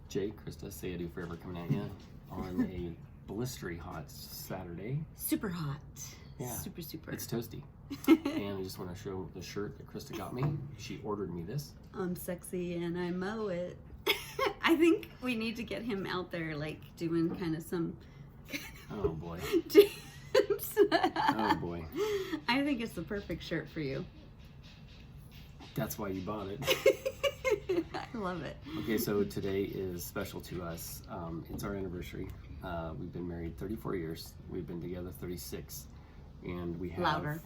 Jay, Christa, say I do forever coming at you on a blistery hot Saturday. Super hot. Yeah. Super. It's toasty. And I just want to show the shirt that Christa got me. She ordered me this. I'm sexy and I mow it. I think we need to get him out there, like, doing kind of some... Oh, boy. jams. Oh, boy. I think it's the perfect shirt for you. That's why you bought it. I love it. Okay, so today is special to us. It's our anniversary. We've been married 34 years. We've been together 36. And we have... Louder.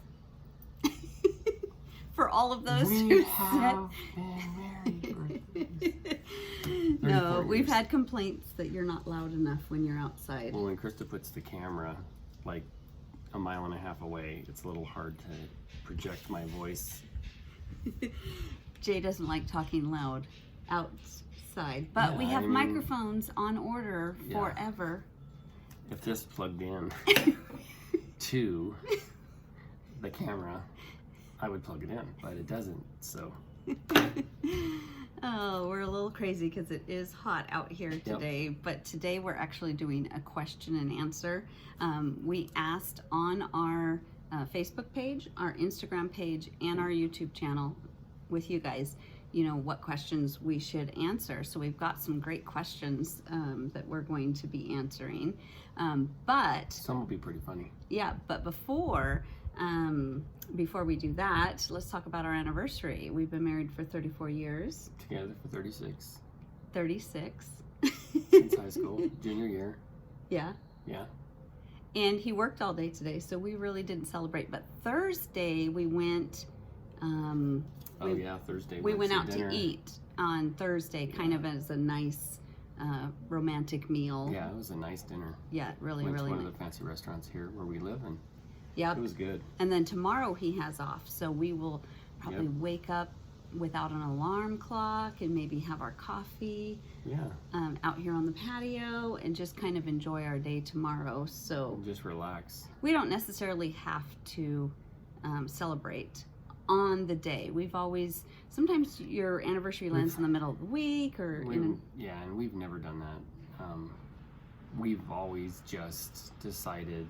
For all of those we who have been married for No, we've years. had complaints that you're not loud enough when you're outside. Well, when Christa puts the camera like a mile and a half away, it's a little hard to project my voice. Jay doesn't like talking loud outside, but Yeah, we have I mean, microphones on order forever. If this plugged in to the camera, I would plug it in, but it doesn't, so. Oh, we're a little crazy because it is hot out here today, but today we're actually doing a question and answer. We asked on our Facebook page, our Instagram page, and our YouTube channel with you guys, you know, what questions we should answer. So we've got some great questions that we're going to be answering. But some will be pretty funny. Yeah, but before we do that, let's talk about our anniversary. We've been married for 34 years. Together for 36. 36. Since high school, junior year. Yeah. Yeah. And he worked all day today, so we really didn't celebrate. But Thursday we went. Thursday. We went out dinner. to eat on Thursday, kind of as a nice romantic meal. Yeah, it was a nice dinner. Yeah, really Went to one nice. of the fancy restaurants here where we live, and Yep. it was good. And then tomorrow he has off, so we will probably wake up without an alarm clock and maybe have our coffee out here on the patio and just kind of enjoy our day tomorrow. So just relax. We don't necessarily have to celebrate on the day. We've always, sometimes your anniversary lands in the middle of the week or and we've never done that. We've always just decided,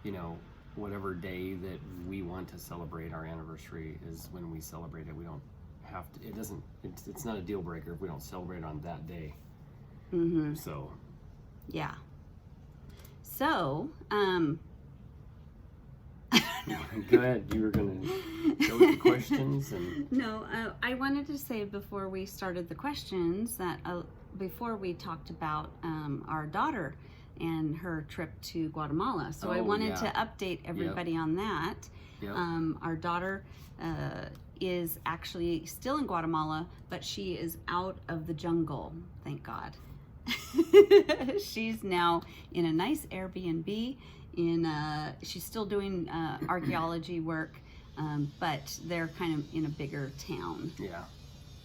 you know, whatever day that we want to celebrate our anniversary is when we celebrate it. We don't have to, it's not a deal breaker if we don't celebrate on that day. Mm-hmm. So. Yeah. So, Go ahead. You were going to go with the questions. No, I wanted to say before we started the questions that before we talked about our daughter and her trip to Guatemala. So I wanted to update everybody on that. Yep. Our daughter is actually still in Guatemala, but she is out of the jungle, thank God. She's now in a nice Airbnb. She's still doing archaeology work, but they're kind of in a bigger town. Yeah.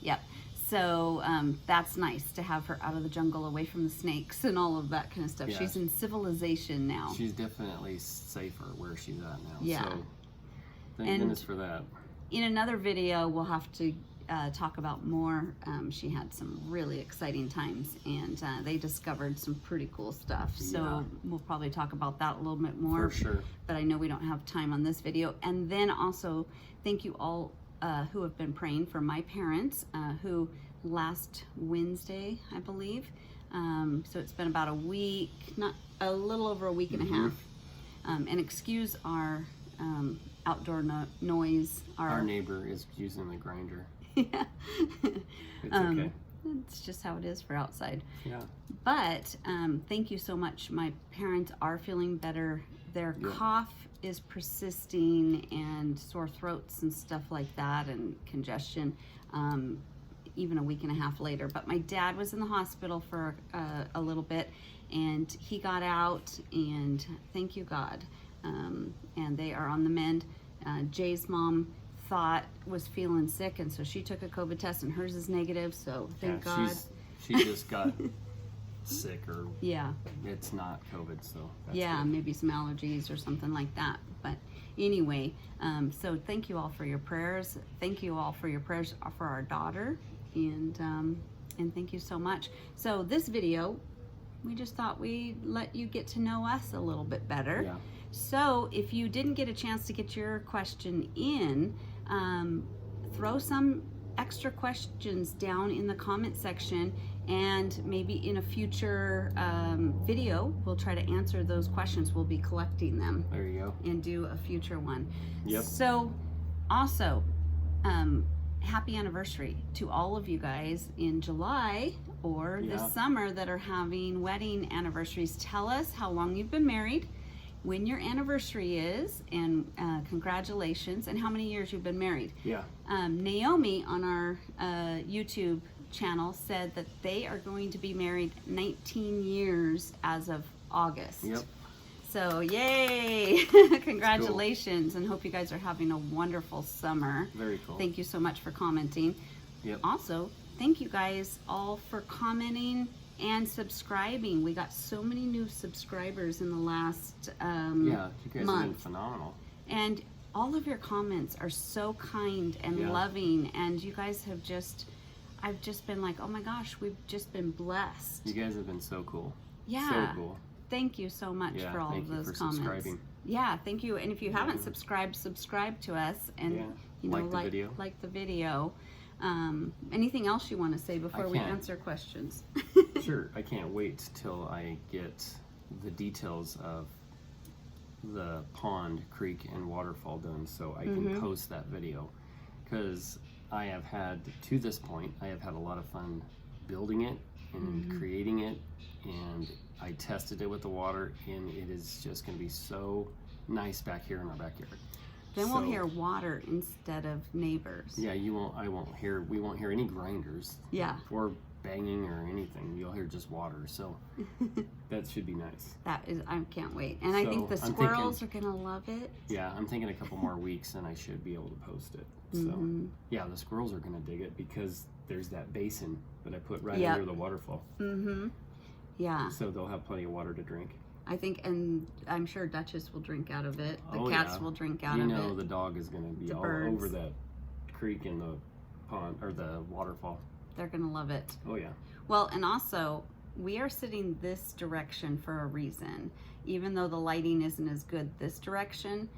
Yep. So that's nice to have her out of the jungle, away from the snakes and all of that kind of stuff. Yeah. She's in civilization now. She's definitely safer where she's at now. Yeah. So thank goodness for that. In another video, we'll have to talk about more. She had some really exciting times, and they discovered some pretty cool stuff. So we'll probably talk about that a little bit more. For sure. But I know we don't have time on this video. And then also, thank you all who have been praying for my parents, who last Wednesday, I believe. So it's been about a week, not a little over a week and a half. And excuse our outdoor noise. Our neighbor is using the grinder. Yeah. It's okay. It's just how it is for outside. Yeah. But thank you so much. My parents are feeling better. Their cough is persisting, and sore throats and stuff like that, and congestion, even a week and a half later. But my dad was in the hospital for a little bit, and he got out, and thank you God. And they are on the mend. Jay's mom was feeling sick, and so she took a COVID test, and hers is negative, so thank God. She just got sick, or it's not COVID, so that's good. Maybe some allergies or something like that. But anyway, so thank you all for your prayers. Thank you all for your prayers for our daughter, and And thank you so much. So this video, we just thought we'd let you get to know us a little bit better. Yeah. So if you didn't get a chance to get your question in, throw some extra questions down in the comment section, and maybe in a future video we'll try to answer those questions. We'll be collecting them. There you go. And do a future one. Yep. So also, happy anniversary to all of you guys in July or this summer that are having wedding anniversaries. Tell us how long you've been married, when your anniversary is, and congratulations, and how many years you've been married. Yeah. Naomi on our YouTube channel said that they are going to be married 19 years as of August. Yep. So yay! Congratulations, and hope you guys are having a wonderful summer. Very cool. Thank you so much for commenting. Yep. Also, thank you guys all for commenting and subscribing. We got so many new subscribers in the last Yeah, you guys have been month. phenomenal. And all of your comments are so kind and loving, and you guys have just, I've just been like, oh my gosh, we've just been blessed. You guys have been so cool. Yeah. So cool. Thank you so much for all of those comments. Subscribing. Yeah, thank you. And if you haven't subscribed, subscribe to us, and you know, like the video. Anything else you want to say before we answer questions? Sure. I can't wait till I get the details of the pond, creek, and waterfall done, so I can post that video, because I have had, to this point, I have had a lot of fun building it and creating it, and I tested it with the water, and it is just going to be so nice back here in our backyard. Then we'll hear water instead of neighbors. Yeah, we won't hear any grinders. Yeah. Or banging or anything. You'll hear just water. So that should be nice. That is, I can't wait. And I think the squirrels are gonna love it. Yeah, I'm thinking a couple more weeks and I should be able to post it. So yeah, the squirrels are gonna dig it, because there's that basin that I put right under the waterfall. Yeah. So they'll have plenty of water to drink. I think, and I'm sure Duchess will drink out of it. The cats will drink out of it. You know, the dog is going to be all over that creek and the pond, or the waterfall. They're going to love it. Oh, yeah. Well, and also, we are sitting this direction for a reason. Even though the lighting isn't as good this direction,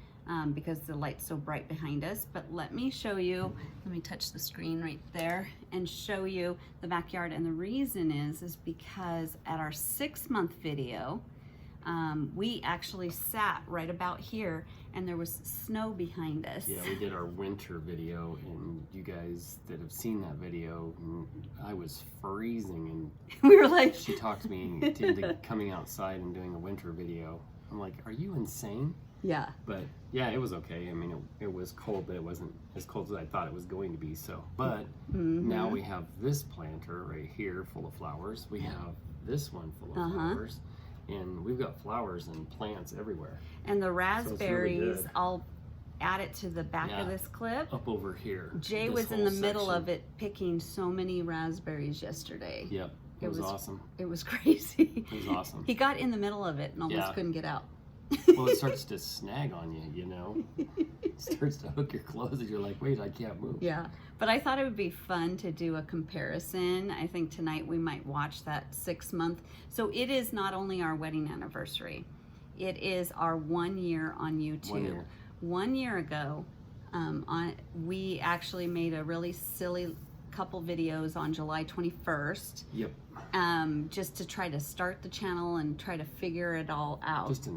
because the light's so bright behind us. But let me show you, let me touch the screen right there and show you the backyard. And the reason is because at our 6-month video, we actually sat right about here, and there was snow behind us. Yeah, we did our winter video, and you guys that have seen that video, I was freezing, and we were like, she talked me into coming outside and doing a winter video. I'm like, are you insane? Yeah. But yeah, it was okay. I mean, it was cold, but it wasn't as cold as I thought it was going to be. So, but now we have this planter right here full of flowers. We have this one full of flowers. And we've got flowers and plants everywhere. And the raspberries, really I'll add it to the back of this clip. Up over here. Jay was in the middle of it picking so many raspberries yesterday. Yep. It was awesome. It was crazy. It was awesome. He got in the middle of it and almost couldn't get out. Well, it starts to snag on you, you know? It starts to hook your clothes and you're like, wait, I can't move. Yeah. But I thought it would be fun to do a comparison. I think tonight we might watch that 6-month. So it is not only our wedding anniversary, it is our 1 year on YouTube. 1 year. 1 year ago, we actually made a really silly couple videos on July 21st. Yep. Just to try to start the channel and try to figure it all out. Just to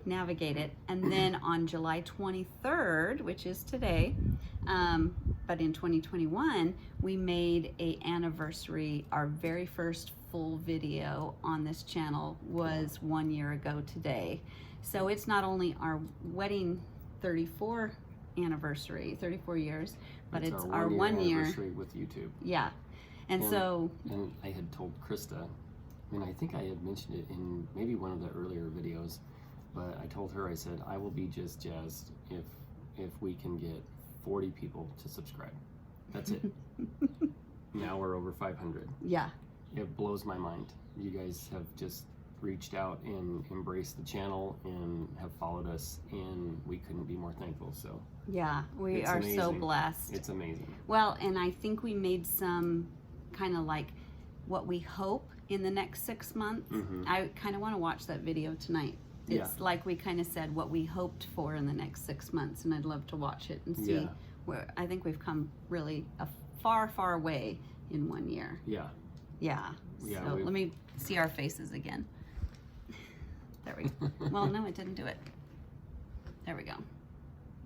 navigate it. And then on July 23rd, which is today, but in 2021, we made a anniversary. Our very first full video on this channel was 1 year ago today. So it's not only our wedding 34 anniversary, 34 years, but it's our 1 year anniversary with YouTube. Yeah. And I had told Christa, and I think I had mentioned it in maybe one of the earlier videos, but I told her, I said, I will be just jazzed if we can get 40 people to subscribe. That's it. Now we're over 500. Yeah. It blows my mind. You guys have just reached out and embraced the channel and have followed us, and we couldn't be more thankful. So yeah, we are so blessed. It's amazing. Well, and I think we made some kind of like what we hope in the next 6 months. I kind of want to watch that video tonight. It's like we kind of said what we hoped for in the next 6 months, and I'd love to watch it and see where I think we've come really a far way in 1 year. Yeah. So let me see our faces again. There we go. Well, no, it didn't do it. There we go.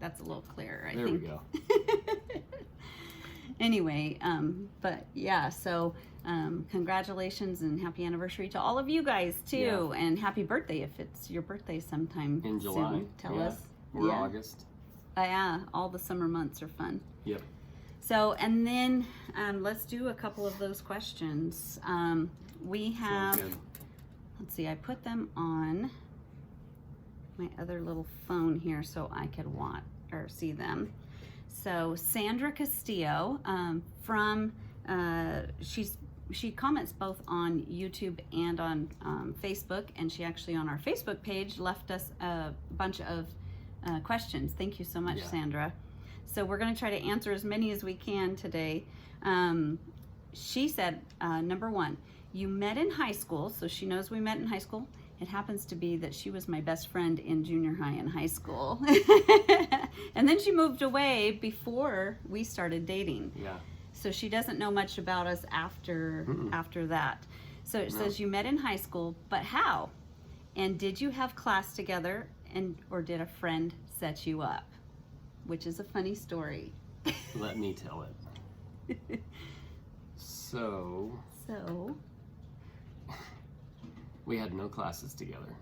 That's a little clearer, I think. There we go. Anyway, but yeah, so congratulations and happy anniversary to all of you guys too, and happy birthday if it's your birthday sometime in July. Soon. Tell us. Or August. Yeah, all the summer months are fun. Yep. So, and then let's do a couple of those questions. We have, let's see, I put them on my other little phone here so I could watch or see them. So Sandra Castillo from she comments both on YouTube and on Facebook, and she actually on our Facebook page left us a bunch of questions. Thank you so much, Sandra. So we're going to try to answer as many as we can today. She said, number one, you met in high school, so she knows we met in high school. It happens to be that she was my best friend in junior high and high school. And then she moved away before we started dating. Yeah. So she doesn't know much about us after that. So it says you met in high school, but how? And did you have class together, or did a friend set you up? Which is a funny story. Let me tell it. So we had no classes together,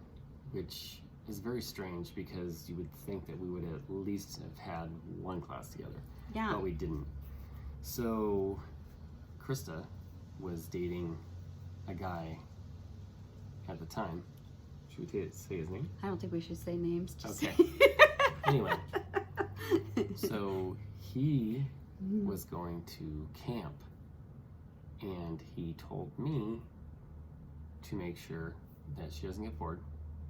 which is very strange because you would think that we would at least have had one class together. Yeah. But we didn't. So Christa was dating a guy at the time. Should we say his name? I don't think we should say names. Just okay. Anyway, so he was going to camp, and he told me to make sure that she doesn't get bored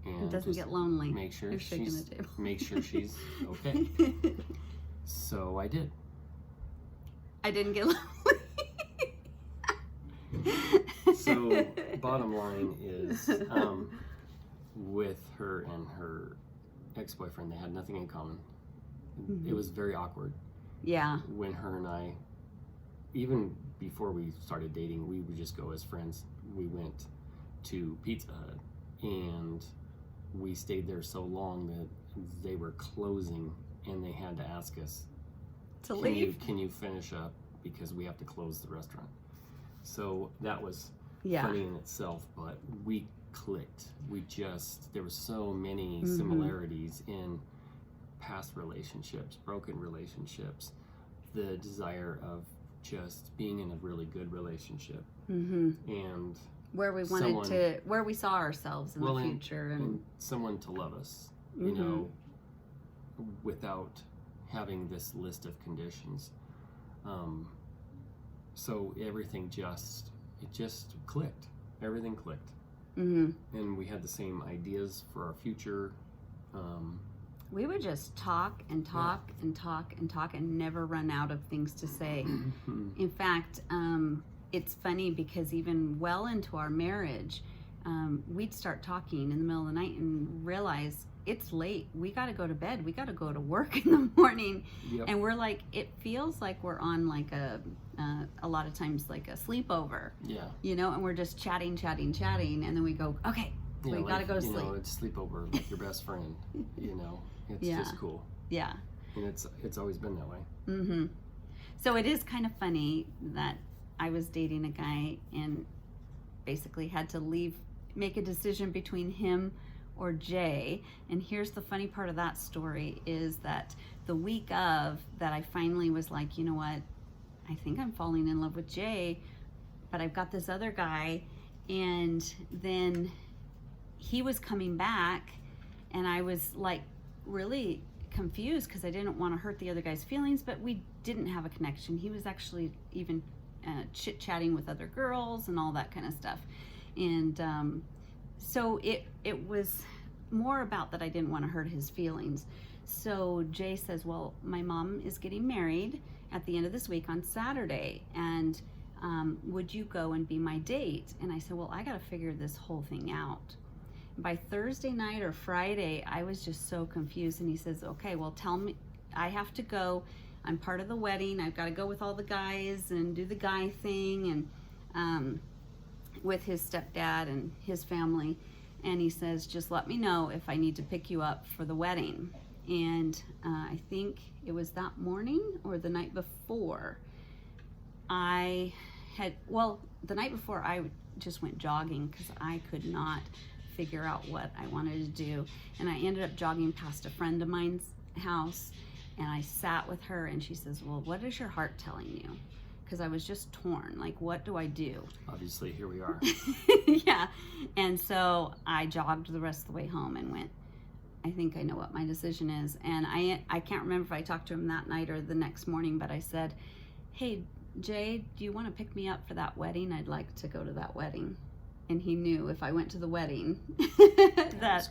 and doesn't get lonely. Make sure she's okay. So I did. I didn't get lonely. So bottom line is, with her and her ex-boyfriend, they had nothing in common. It was very awkward. Yeah. When her and I, even before we started dating, we would just go as friends. We went to Pizza Hut, and we stayed there so long that they were closing, and they had to ask us to leave. Can you finish up, because we have to close the restaurant. So that was funny in itself, but we clicked. There were so many similarities in past relationships, broken relationships, the desire of just being in a really good relationship, and where we where we saw ourselves in the future, and someone to love us, you know, without having this list of conditions. So everything just clicked. Everything clicked. And we had the same ideas for our future. We would just talk and talk and talk and talk and never run out of things to say. In fact, it's funny because even well into our marriage, we'd start talking in the middle of the night and realize it's late. We got to go to bed. We got to go to work in the morning. Yep. And we're like, it feels like we're on like a lot of times like a sleepover. Yeah. You know, and we're just chatting. And then we go, okay, we got to go to sleep. You know, it's sleepover with your best friend, you know. It's just cool. Yeah. And it's always been that way. So it is kind of funny that I was dating a guy and basically had to make a decision between him or Jay. And here's the funny part of that story is that the week of that, I finally was like, you know what? I think I'm falling in love with Jay, but I've got this other guy. And then he was coming back, and I was like really confused because I didn't want to hurt the other guy's feelings, but we didn't have a connection. He was actually even chit-chatting with other girls and all that kind of stuff. And so it was more about that I didn't want to hurt his feelings. So Jay says, well, my mom is getting married at the end of this week on Saturday, and would you go and be my date? And I said, well, I got to figure this whole thing out. By Thursday night or Friday, I was just so confused. And he says, okay, well, tell me, I have to go. I'm part of the wedding. I've got to go with all the guys and do the guy thing and with his stepdad and his family. And he says, just let me know if I need to pick you up for the wedding. And I think it was that morning or the night before, the night before I just went jogging because I could not figure out what I wanted to do. And I ended up jogging past a friend of mine's house, and I sat with her, and she says, well, what is your heart telling you? Because I was just torn. Like, what do I do? Obviously, here we are. Yeah. And so I jogged the rest of the way home and went, I think I know what my decision is. And I can't remember if I talked to him that night or the next morning, but I said, hey, Jay, do you want to pick me up for that wedding? I'd like to go to that wedding. And he knew if I went to the wedding that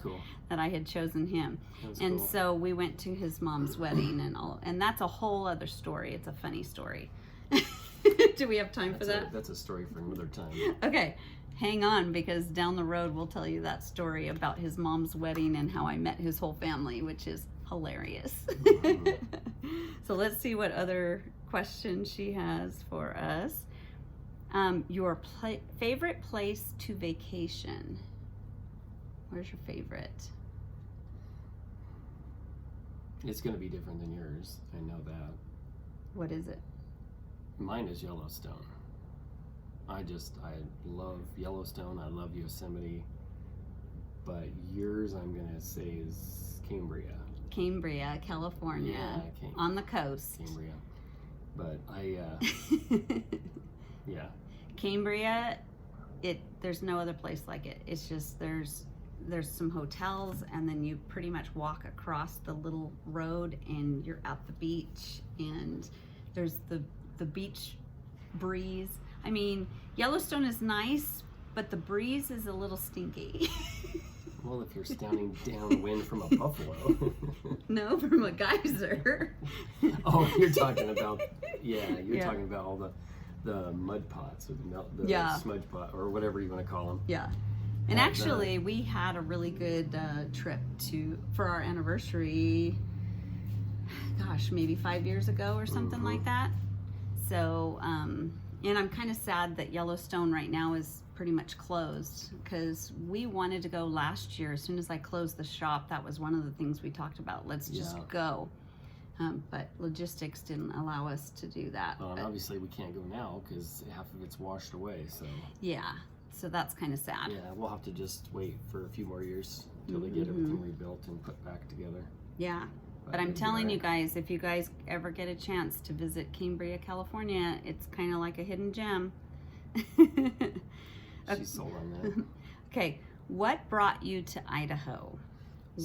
I had chosen him. And cool. So we went to his mom's wedding and that's a whole other story. It's a funny story. Do we have time for that? That's a story for another time. Okay. Hang on, because down the road we'll tell you that story about his mom's wedding and how I met his whole family, which is hilarious. So let's see what other questions she has for us. Your favorite place to vacation. Where's your favorite? It's going to be different than yours. I know that. What is it? Mine is Yellowstone. I love Yellowstone. I love Yosemite. But yours, I'm going to say, is Cambria. Cambria, California. Yeah, on the coast. Cambria. But yeah. Cambria, there's no other place like it. It's just there's some hotels, and then you pretty much walk across the little road and you're at the beach, and there's the beach breeze. I mean, Yellowstone is nice, but the breeze is a little stinky. Well, if you're standing downwind from a buffalo. No, from a geyser. Oh, you're talking about talking about all the mud pots or the smudge pot or whatever you want to call them. Yeah. And actually, we had a really good trip for our anniversary, gosh, maybe 5 years ago or something like that. So, and I'm kind of sad that Yellowstone right now is pretty much closed, because we wanted to go last year. As soon as I closed the shop, that was one of the things we talked about. Let's just go. But logistics didn't allow us to do that. Well, and obviously we can't go now because half of it's washed away. So yeah, so that's kind of sad. Yeah, we'll have to just wait for a few more years until they get everything rebuilt and put back together. Yeah, but I'm telling you guys, if you guys ever get a chance to visit Cambria, California, it's kind of like a hidden gem. She's sold on that. Okay, what brought you to Idaho?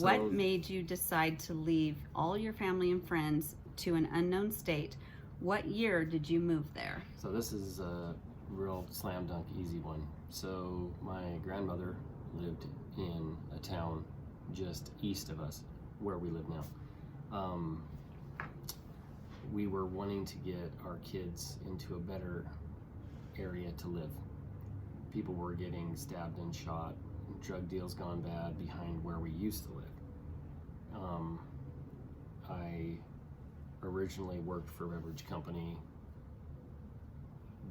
What made you decide to leave all your family and friends to an unknown state? What year did you move there? So this is a real slam dunk easy one. So my grandmother lived in a town just east of us, where we live now. We were wanting to get our kids into a better area to live. People were getting stabbed and shot, drug deals gone bad behind where we used to live. I originally worked for a beverage company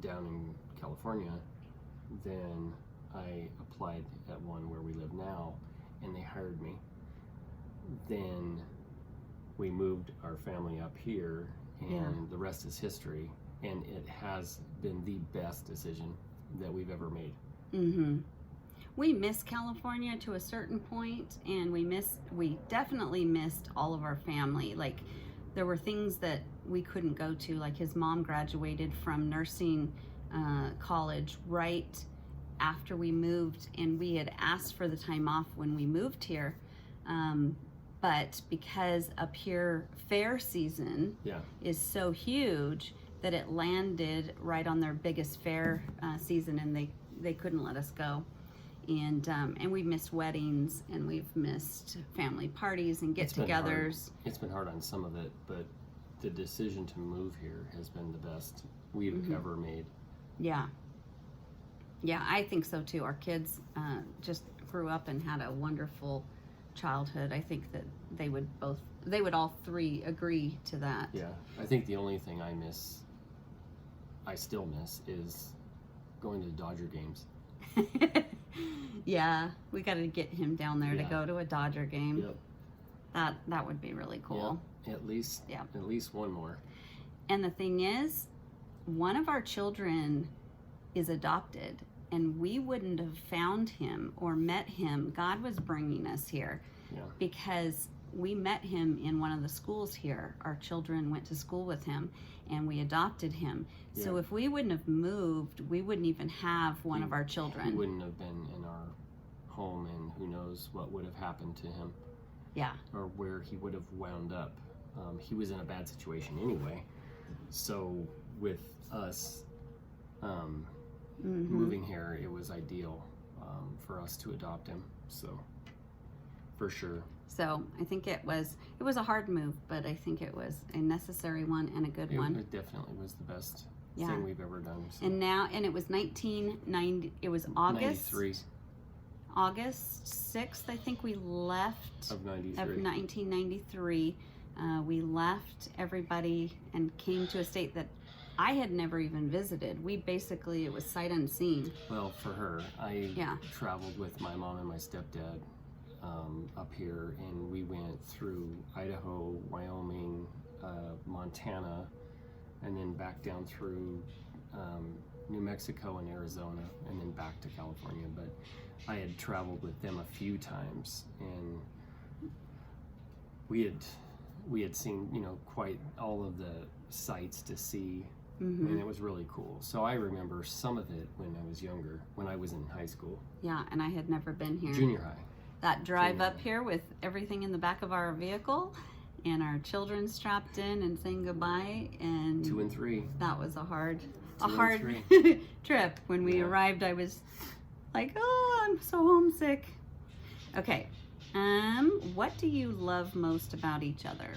down in California. Then I applied at one where we live now, and they hired me. Then we moved our family up here, and the rest is history. And it has been the best decision that we've ever made. Mm-hmm. We miss California to a certain point, and we definitely missed all of our family. Like, there were things that we couldn't go to, like his mom graduated from nursing college right after we moved, and we had asked for the time off when we moved here. But because up here fair season is so huge that it landed right on their biggest fair season, and they couldn't let us go. And we've missed weddings, and we've missed family parties and get-togethers. It's been hard on some of it, but the decision to move here has been the best we've ever made. Yeah. Yeah, I think so too. Our kids just grew up and had a wonderful childhood. I think that they would all three agree to that. Yeah, I think the only thing I still miss is going to Dodger games. Yeah, we got to get him down there to Yeah. go to a Dodger game. Yep. That would be really cool. Yeah, at least one more. And the thing is, one of our children is adopted, and we wouldn't have found him or met him. God was bringing us here because we met him in one of the schools here. Our children went to school with him, and we adopted him. Yeah. So if we wouldn't have moved, we wouldn't even have one of our children. He wouldn't have been in our home, and who knows what would have happened to him. Yeah. Or where he would have wound up. He was in a bad situation anyway. So with us moving here, it was ideal for us to adopt him. So for sure. So I think it was a hard move, but I think it was a necessary one and a good one. It definitely was the best thing we've ever done. So. And it was 1990. It was August 93. August 6th, I think we left of 1993. We left everybody and came to a state that I had never even visited. It was sight unseen. Well, for her, I traveled with my mom and my stepdad up here, and we went through Idaho, Wyoming, Montana, and then back down through New Mexico and Arizona, and then back to California. But I had traveled with them a few times, and we had seen, quite all of the sights to see, and it was really cool. So I remember some of it when I was younger, when I was in high school. Yeah, and I had never been here. Junior high. That drive up here with everything in the back of our vehicle and our children strapped in and saying goodbye, and 2 and 3. that was a hard and trip. When we arrived, I was like, oh, I'm so homesick. Okay. What do you love most about each other?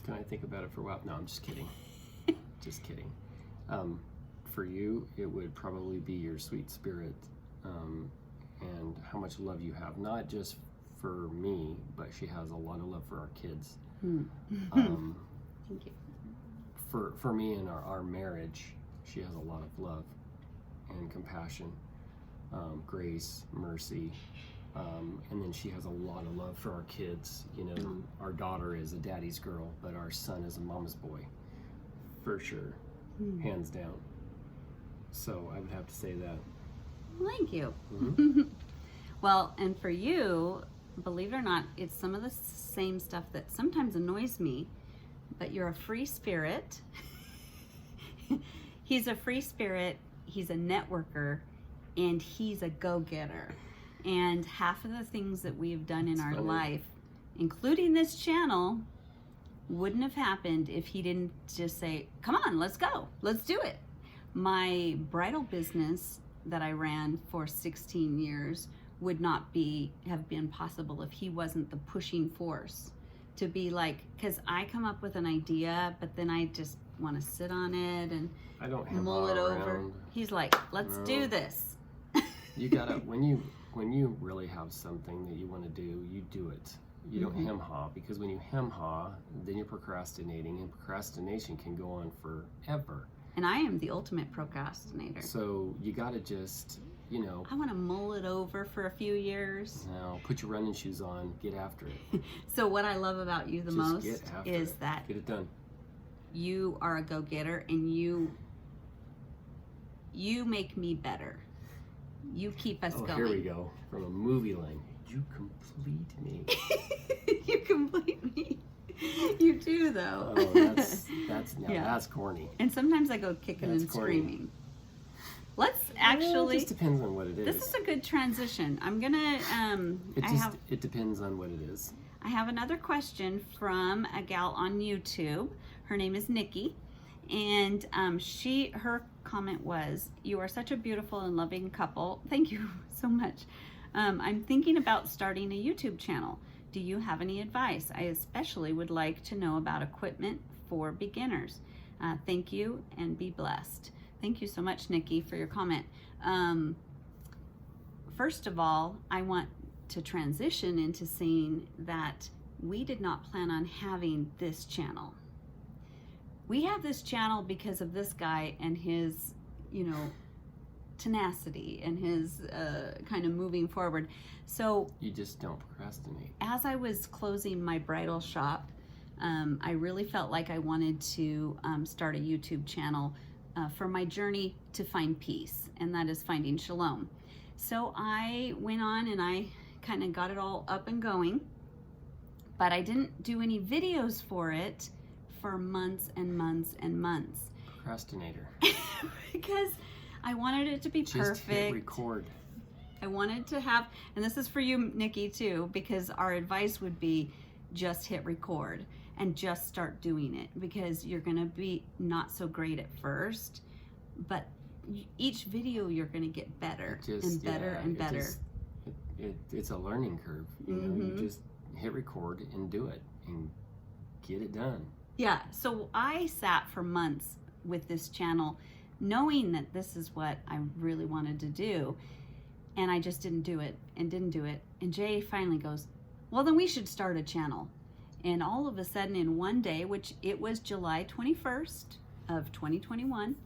Can I think about it for a while? No, I'm just kidding. Just kidding. For you, it would probably be your sweet spirit, and how much love you have, not just for me, but she has a lot of love for our kids. Thank you. For me in our marriage, she has a lot of love and compassion, grace, mercy, and then she has a lot of love for our kids. Our daughter is a daddy's girl, but our son is a mama's boy, for sure, hands down. So I would have to say that. Thank you. Mm-hmm. Well, and for you, believe it or not, it's some of the same stuff that sometimes annoys me, but you're a free spirit. He's a free spirit, he's a networker, and he's a go-getter. And half of the things that we have done in our life, including this channel, wouldn't have happened if he didn't just say, come on, let's go, let's do it. My bridal business that I ran for 16 years would not have been possible if he wasn't the pushing force to be like, because I come up with an idea, but then I just want to sit on it and I don't mull it over. He's like, let's do this. You gotta, when you really have something that you want to do, you do it. You don't hem-haw, because when you hem-haw, then you're procrastinating, and procrastination can go on forever. And I am the ultimate procrastinator. So you gotta just, I want to mull it over for a few years. Now, put your running shoes on, get after it. So what I love about you the most is that get it done. You are a go-getter, and you make me better. You keep us going. Here we go. From a movie line. You complete me. You complete me. You do, though. Oh, that's corny. And sometimes I go kicking and screaming. Let's actually. It just depends on what it is. This is a good transition. I'm gonna. It depends on what it is. I have another question from a gal on YouTube. Her name is Nikki, and her comment was, "You are such a beautiful and loving couple. Thank you so much. I'm thinking about starting a YouTube channel. Do you have any advice? I especially would like to know about equipment for beginners. Thank you and be blessed. Thank you so much, Nikki, for your comment. First of all, I want to transition into saying that we did not plan on having this channel. We have this channel because of this guy and his, tenacity and his kind of moving forward. So you just don't procrastinate. As I was closing my bridal shop, I really felt like I wanted to start a YouTube channel for my journey to find peace, and that is finding shalom. So I went on and I kind of got it all up and going, but I didn't do any videos for it for months and months and months. Procrastinator. Because I wanted it to be perfect. Just hit record. I wanted to have, and this is for you, Nikki, too, because our advice would be just hit record and just start doing it, because you're going to be not so great at first, but each video you're going to get better and better and better. It's a learning curve. You just hit record and do it and get it done. Yeah, so I sat for months with this channel knowing that this is what I really wanted to do, and I just didn't do it and didn't do it. And Jay finally goes, well, then we should start a channel. And all of a sudden in one day, which it was July 21st of 2021,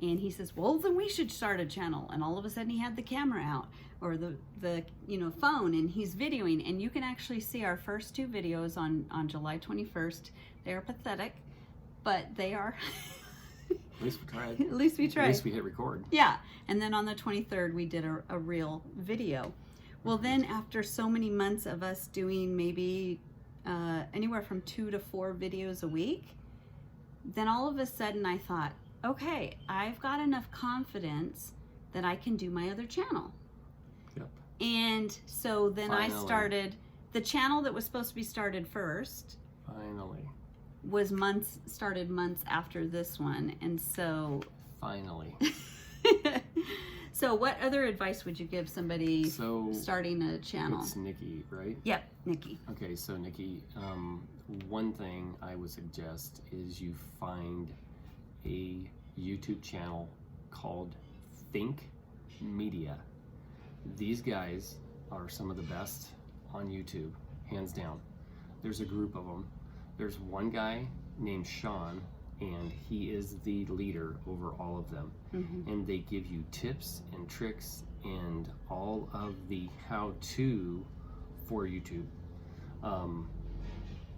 and he says, well, then we should start a channel. And all of a sudden he had the camera out, or the phone, and he's videoing. And you can actually see our first two videos on July 21st. They are pathetic, but they are. At least we tried. At least we tried. At least we hit record. Yeah. And then on the 23rd, we did a real video. Well, then after so many months of us doing maybe anywhere from 2 to 4 videos a week, then all of a sudden I thought, okay, I've got enough confidence that I can do my other channel. Yep. And so then Finally. I started the channel that was supposed to be started first. Finally. Was started months after this one. And so finally. So what other advice would you give somebody starting a channel? It's Nikki, right? Yep, Nikki. Okay, so Nikki, one thing I would suggest is you find a YouTube channel called Think Media. These guys are some of the best on YouTube, hands down. There's a group of them. There's one guy named Sean, and he is the leader over all of them. And they give you tips and tricks and all of the how-to for YouTube.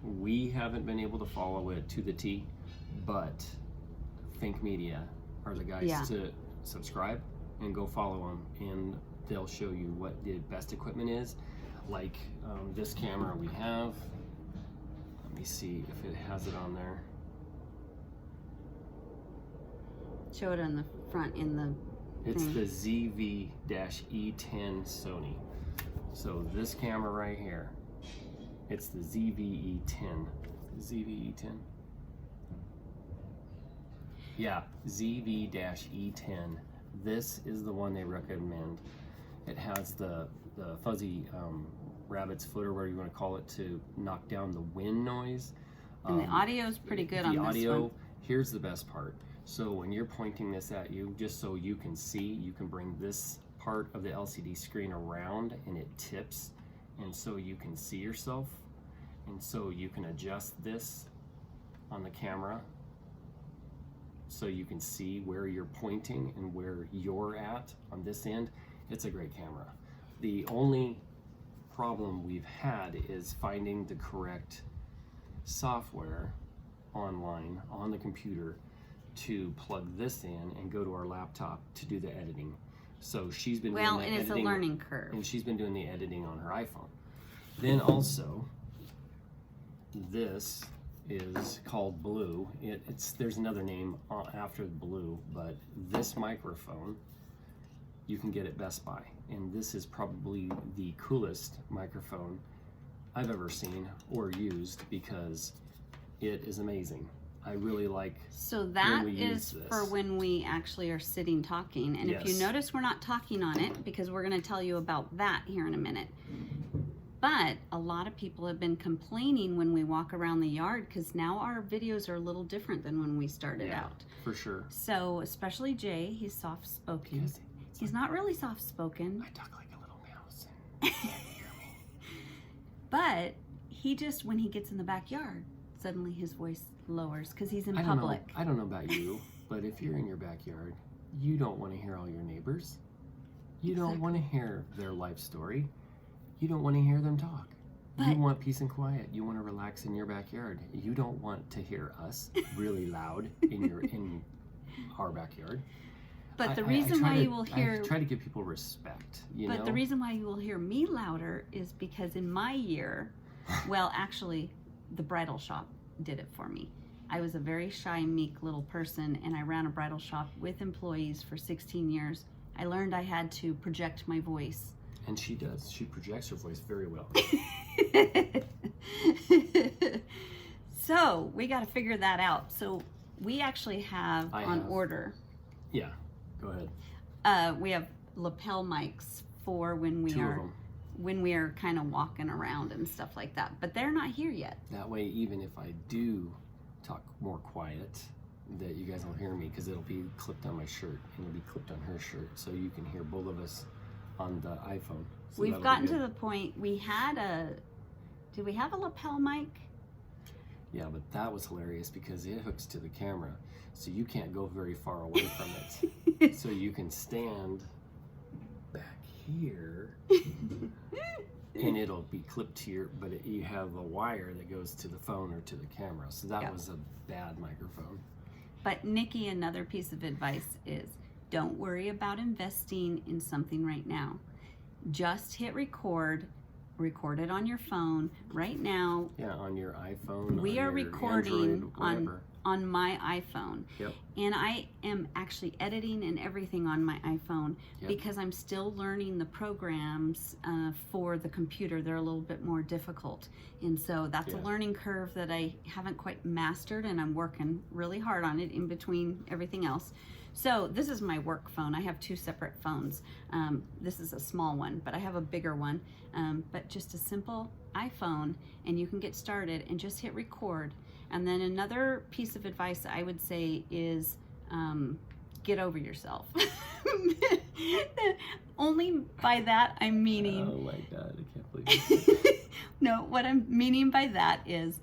We haven't been able to follow it to the T, but Think Media are the guys to subscribe and go follow them, and they'll show you what the best equipment is. Like this camera we have. Let me see if it has it on there. Show it on the front in the It's thing. the ZV-E10 Sony. So this camera right here, it's the ZV-E10. ZV-E10? Yeah, ZV-E10. This is the one they recommend. It has the fuzzy rabbit's foot, or whatever you want to call it, to knock down the wind noise. And the audio is pretty good on this one. Here's the best part. So when you're pointing this at you, just so you can see, you can bring this part of the LCD screen around and it tips, and so you can see yourself, and so you can adjust this on the camera so you can see where you're pointing and where you're at on this end. It's a great camera. The only problem we've had is finding the correct software online on the computer to plug this in and go to our laptop to do the editing. So she's been doing the editing. Well, it's a learning curve. And she's been doing the editing on her iPhone. Then also, this is called Blue. There's another name after Blue, but this microphone you can get at Best Buy, and this is probably the coolest microphone I've ever seen or used, because it is amazing. I really like. So that is for when we actually are sitting talking. And if you notice, we're not talking on it because we're going to tell you about that here in a minute. But a lot of people have been complaining when we walk around the yard, because now our videos are a little different than when we started out. For sure. So especially Jay, he's soft-spoken. Yes, He's not really soft-spoken. I talk like a little mouse and you can't hear me. But he just, when he gets in the backyard, suddenly his voice lowers because he's in public. I don't know about you, but if you're in your backyard, you don't want to hear all your neighbors. You don't want to hear their life story. You don't want to hear them talk. But you want peace and quiet. You want to relax in your backyard. You don't want to hear us really loud in our backyard. But the reason why you will I hear, try to give people respect. but the reason why you will hear me louder is because in my year, well, actually, the bridal shop did it for me. I was a very shy, meek little person, and I ran a bridal shop with employees for 16 years. I learned I had to project my voice. And she does. She projects her voice very well. So we got to figure that out. So we actually have order. Yeah, go ahead. We have lapel mics for when we are kind of walking around and stuff like that. But they're not here yet. That way, even if I do talk more quiet, that you guys will hear me, because it'll be clipped on my shirt and it'll be clipped on her shirt, so you can hear both of us on the iPhone. So we've gotten to the point, did we have a lapel mic? Yeah, but that was hilarious because it hooks to the camera, so you can't go very far away from it. So you can stand back here and it'll be clipped to your, but you have a wire that goes to the phone or to the camera. So that was a bad microphone. But Nikki, another piece of advice is, don't worry about investing in something right now. Just hit record it on your phone right now. Yeah, on your iPhone. We are recording Android, on my iPhone. Yep. And I am actually editing and everything on my iPhone because I'm still learning the programs for the computer. They're a little bit more difficult. And so that's a learning curve that I haven't quite mastered, and I'm working really hard on it in between everything else. So this is my work phone. I have two separate phones. This is a small one, but I have a bigger one. But just a simple iPhone, and you can get started and just hit record. And then another piece of advice I would say is get over yourself. Only by that I'm meaning... Oh my God, I can't believe it. No, what I'm meaning by that is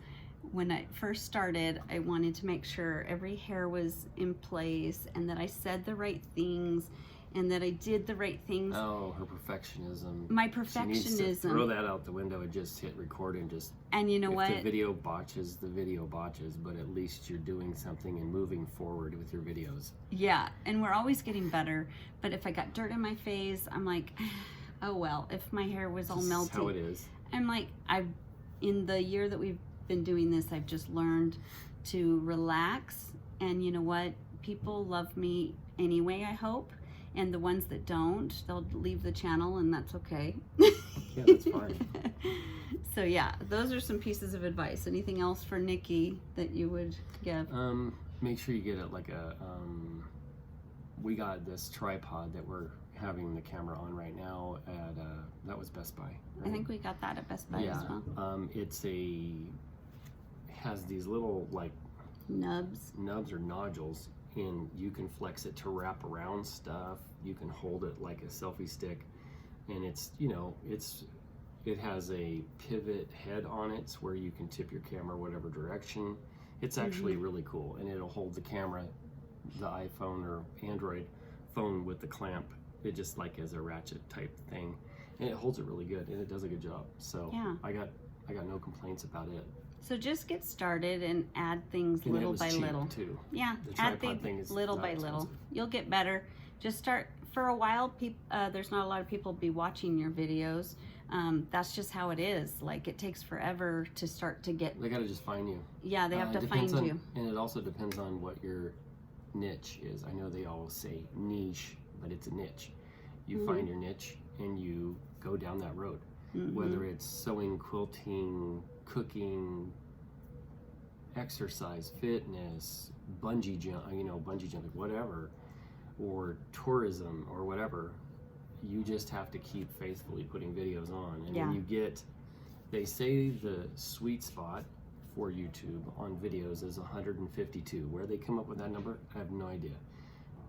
when I first started, I wanted to make sure every hair was in place and that I said the right things and that I did the right things. Oh, her perfectionism. My perfectionism. She needs to throw that out the window and just hit record and just... And you know what? If the video botches, the video botches, but at least you're doing something and moving forward with your videos. Yeah, and we're always getting better. But if I got dirt in my face, I'm like, oh well. If my hair was all melted. That's how it is. I'm like, in the year that we've been doing this, I've just learned to relax. And you know what? People love me anyway, I hope. And the ones that don't, they'll leave the channel, and that's okay. Yeah, that's fine. So yeah, those are some pieces of advice. Anything else for Nikki that you would give? Make sure you get it like a, we got this tripod that we're having the camera on right now at, that was Best Buy, right? I think we got that at Best Buy as well. Has these little like nubs or nodules, and you can flex it to wrap around stuff. You can hold it like a selfie stick, and it's, you know, it has a pivot head on it where you can tip your camera whatever direction. It's actually really cool, and it'll hold the camera, the iPhone or Android phone with the clamp. It just like as a ratchet type thing, and it holds it really good, and it does a good job. So yeah. I got no complaints about it. So just get started and add things little by little. Too. Yeah, add things little by little. You'll get better. Just start. For a while, there's not a lot of people be watching your videos. That's just how it is. Like, it takes forever to start to get... They gotta just find you. Yeah, they have to find you. And it also depends on what your niche is. I know they always say niche, but it's a niche. You find your niche and you go down that road. Whether it's sewing, quilting, cooking, exercise, fitness, bungee jumping, whatever, or tourism or whatever, you just have to keep faithfully putting videos on. And when you get They say the sweet spot for YouTube on videos is 152. Where they come up with that number, I have no idea.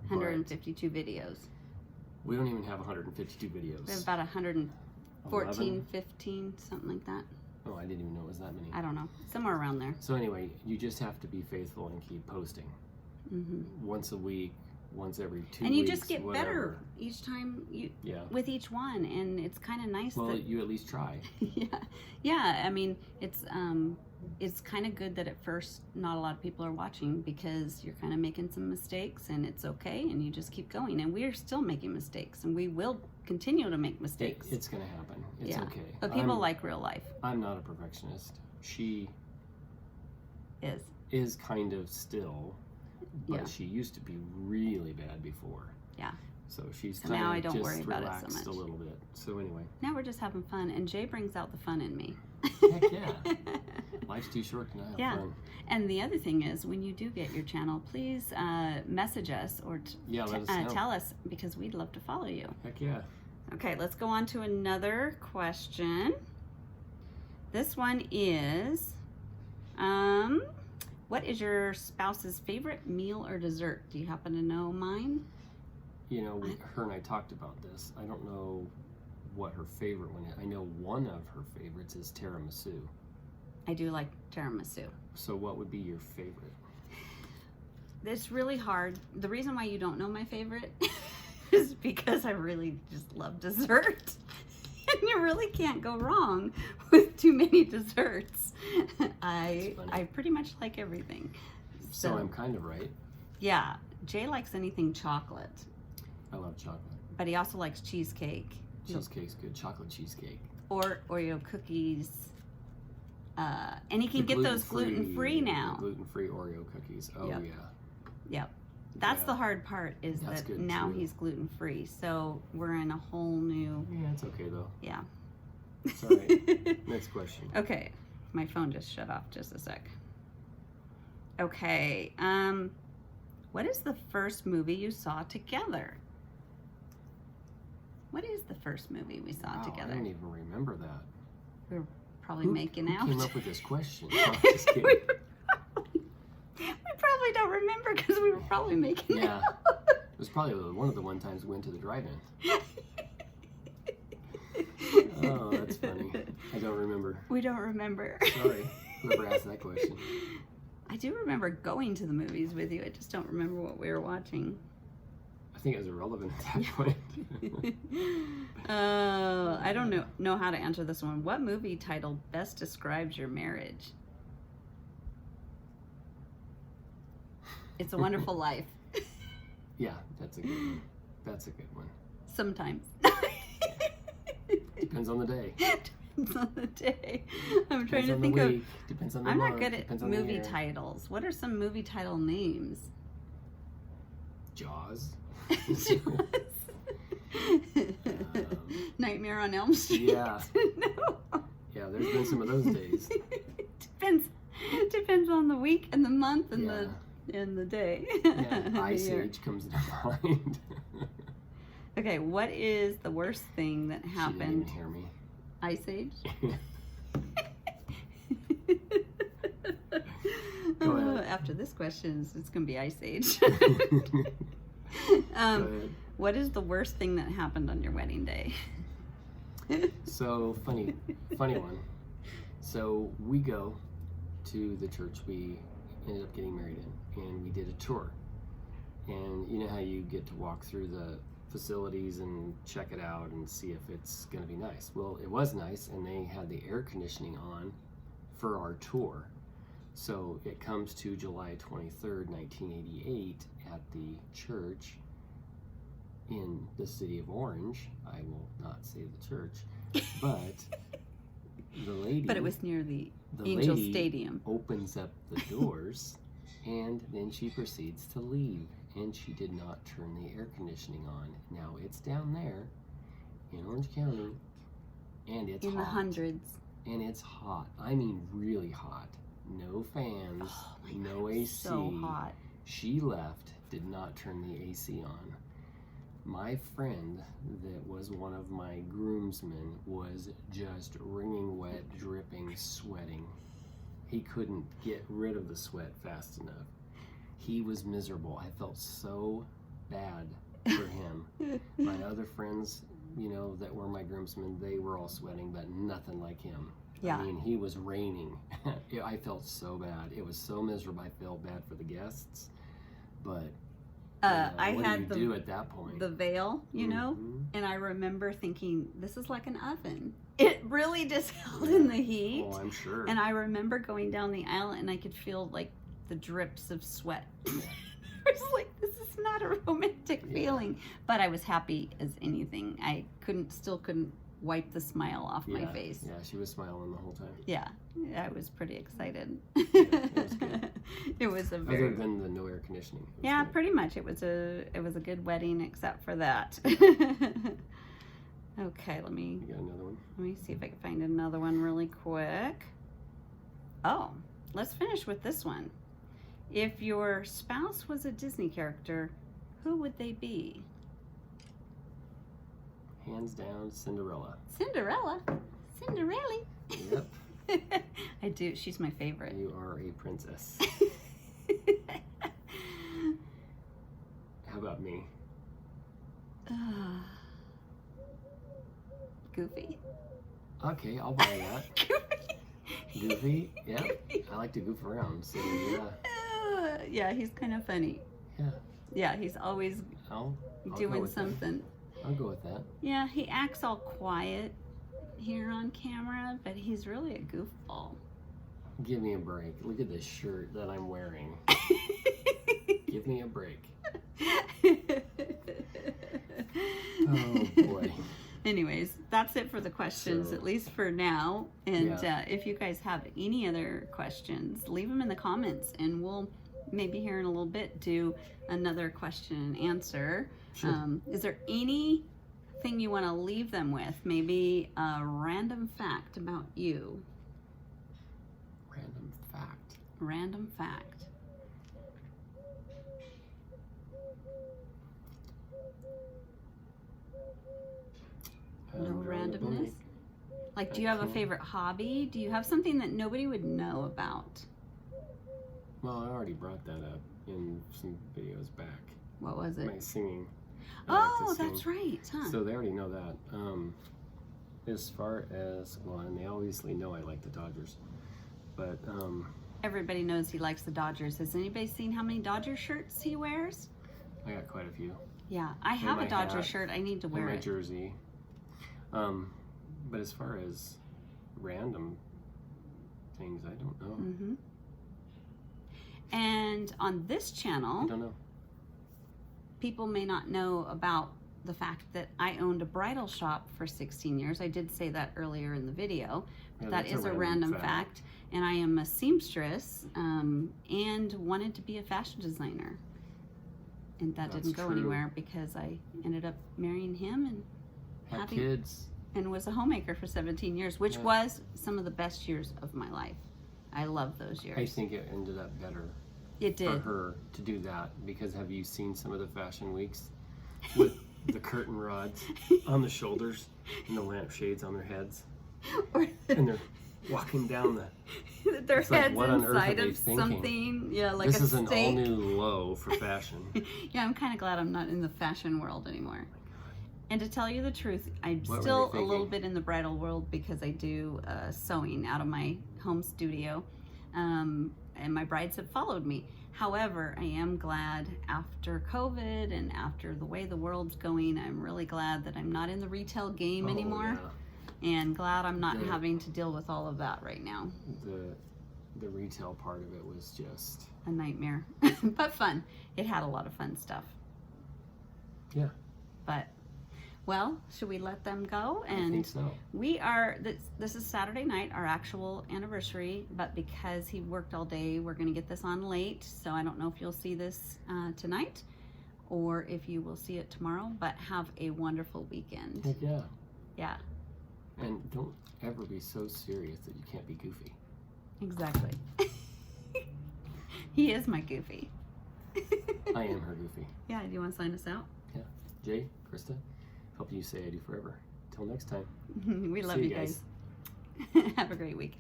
152 videos. We don't even have 152 videos. We have about 114, 11? 15, something like that. Oh, I didn't even know it was that many. I don't know. Somewhere around there. So anyway, you just have to be faithful and keep posting. Once a week, once every 2 weeks. And you just get whatever. better each time with each one, and it's kind of nice. Well, you at least try. Yeah. I mean, it's kind of good that at first not a lot of people are watching, because you're kind of making some mistakes, and it's okay, and you just keep going. And we're still making mistakes, and we will continue to make mistakes. It's gonna happen. It's okay. But people like real life. I'm not a perfectionist. She is kind of still, but she used to be really bad before. Yeah. So she's So kind now of I don't just worry about it so relaxed much. a little bit. So anyway. Now we're just having fun, and Jay brings out the fun in me. Heck yeah. Life's too short to not have fun. And the other thing is, when you do get your channel, please message us or let us know. tell us, because we'd love to follow you. Heck yeah. Okay, let's go on to another question. This one is, what is your spouse's favorite meal or dessert? Do you happen to know mine? You know, her and I talked about this. I don't know what her favorite one is. I know one of her favorites is tiramisu. I do like tiramisu. So what would be your favorite? It's really hard. The reason why you don't know my favorite is because I really just love dessert. And you really can't go wrong with too many desserts. I pretty much like everything. So I'm kind of right. Yeah. Jay likes anything chocolate. I love chocolate. But he also likes cheesecake. Cheesecake's good. Chocolate cheesecake. Or Oreo cookies. And he can get those gluten-free now. Gluten-free Oreo cookies. Oh, Yep. yeah. Yep. That's the hard part, is that now he's gluten-free. So we're in a whole new... Yeah, it's okay, though. Yeah. It's all right. Next question. Okay. My phone just shut off just a sec. Okay. What is the first movie you saw together? What is the first movie we saw together? I don't even remember that. We were probably making out. Who came up with this question? Oh, just kidding. We probably don't remember, because we were probably making out. It was probably one of the times we went to the drive-in. Oh, that's funny. I don't remember. We don't remember. Sorry, whoever asked that question. I do remember going to the movies with you. I just don't remember what we were watching. I think it was irrelevant at that point. I don't know how to answer this one. What movie title best describes your marriage? It's a Wonderful Life. Yeah, that's a good one. That's a good one. Sometimes. Depends on the day. Depends on the day. I'm trying Depends to on think the of... week. Depends on the I'm month. not good at Depends on the movie year. titles. What are some movie title names? Jaws. Nightmare on Elm Street. Yeah. No. Yeah, there's been some of those days. Depends on the week and the month and the day. Yeah, Ice Age comes to mind. Okay, what is the worst thing that happened? She didn't even hear me. Ice Age? Go ahead. After this question, it's going to be Ice Age. Go ahead. What is the worst thing that happened on your wedding day? So funny one. So we go to the church we ended up getting married in, and we did a tour. And you know how you get to walk through the facilities and check it out and see if it's going to be nice. Well, it was nice, and they had the air conditioning on for our tour. So it comes to July 23rd, 1988 at the church in the city of Orange. I will not say the church, but the lady... But it was near the the Angel lady Stadium. Opens up the doors, and then she proceeds to leave. And she did not turn the air conditioning on. Now it's down there in Orange County, and it's in hot. the hundreds. And it's hot. I mean, really hot. No fans, no AC. So hot. She left, did not turn the AC on. My friend that was one of my groomsmen was just wringing wet, dripping, sweating. He couldn't get rid of the sweat fast enough. He was miserable. I felt so bad for him. My other friends, you know, that were my groomsmen, they were all sweating, but nothing like him. Yeah. I mean, he was raining. I felt so bad. It was so miserable. I felt bad for the guests, but I what had do you do at that point? the veil, you know, Mhm. and I remember thinking, this is like an oven. It really just held in the heat. Oh, I'm sure. And I remember going down the aisle and I could feel like the drips of sweat. I was like, this is not a romantic feeling. But I was happy as anything. I still couldn't wipe the smile off my face. Yeah, she was smiling the whole time. Yeah, I was pretty excited. It was good. It was a very Other than the no air conditioning. yeah, pretty much. It was a good wedding except for that. Okay, You got another one? let me see if I can find another one really quick. Oh, let's finish with this one. If your spouse was a Disney character, who would they be? Hands down, Cinderella. Cinderella. Cinderella. Yep. I do. She's my favorite. You are a princess. How about me? Goofy. Okay, I'll buy that. Goofy? Yeah. I like to goof around, so yeah. Yeah, he's kind of funny. Yeah. Yeah, he's always I'll go doing with that. something. I'll go with that. Yeah, he acts all quiet here on camera, but he's really a goofball. Give me a break. Look at this shirt that I'm wearing. Give me a break. Oh boy. Anyways, that's it for the questions, So- at least for now. And Yeah. if you guys have any other questions, leave them in the comments, and we'll maybe here in a little bit do another question and answer. Sure. Is there anything you want to leave them with? Maybe a random fact about you? Random fact. Random fact. No randomness? Like, do you have a favorite hobby? Do you have something that nobody would know about? Well, I already brought that up in some videos back. What was it? My singing. I like to Oh, sing. that's right, huh? So they already know that. As far as, well, and they obviously know I like the Dodgers. But, Everybody knows he likes the Dodgers. Has anybody seen how many Dodger shirts he wears? I got quite a few. Yeah, I have my a Dodger hat, shirt. I need to And wear my it. jersey. But as far as random things, I don't know. Mm-hmm. And on this I channel, don't know. people may not know about the fact that I owned a bridal shop for 16 years. I did say that earlier in the video. Yeah, That that's is a random fact. And I am a seamstress and wanted to be a fashion designer. And that That's didn't go true. anywhere because I ended up marrying him and Have kids. and was a homemaker for 17 years, which Yeah. was some of the best years of my life. I love those years. I think it ended up better It for did. her to do that, because have you seen some of the fashion weeks with the curtain rods on the shoulders and the lampshades on their heads, and they're walking down the Their It's like, heads what on earth are inside they of thinking? something. Yeah, like this a is an steak. all new low for fashion. Yeah, I'm kind of glad I'm not in the fashion world anymore. And to tell you the truth, I'm What were still they a little thinking? bit in the bridal world because I do sewing out of my home studio. And my brides have followed me. However, I am glad after COVID and after the way the world's going, I'm really glad that I'm not in the retail game anymore. And glad I'm not Yeah. having to deal with all of that right now. The retail part of it was just A nightmare. But fun. It had a lot of fun stuff. yeah. But, well, should we let them go? I And think so. we are, this is Saturday night, our actual anniversary, but because he worked all day, we're going to get this on late. So I don't know if you'll see this tonight or if you will see it tomorrow, but have a wonderful weekend. Heck yeah. Yeah, And don't ever be so serious that you can't be goofy. exactly. He is my goofy. I am her goofy. Yeah, do you want to sign us out? Yeah. Jay, Christa, helping you say I do forever. Till next time. We love See you you guys. Have a great week.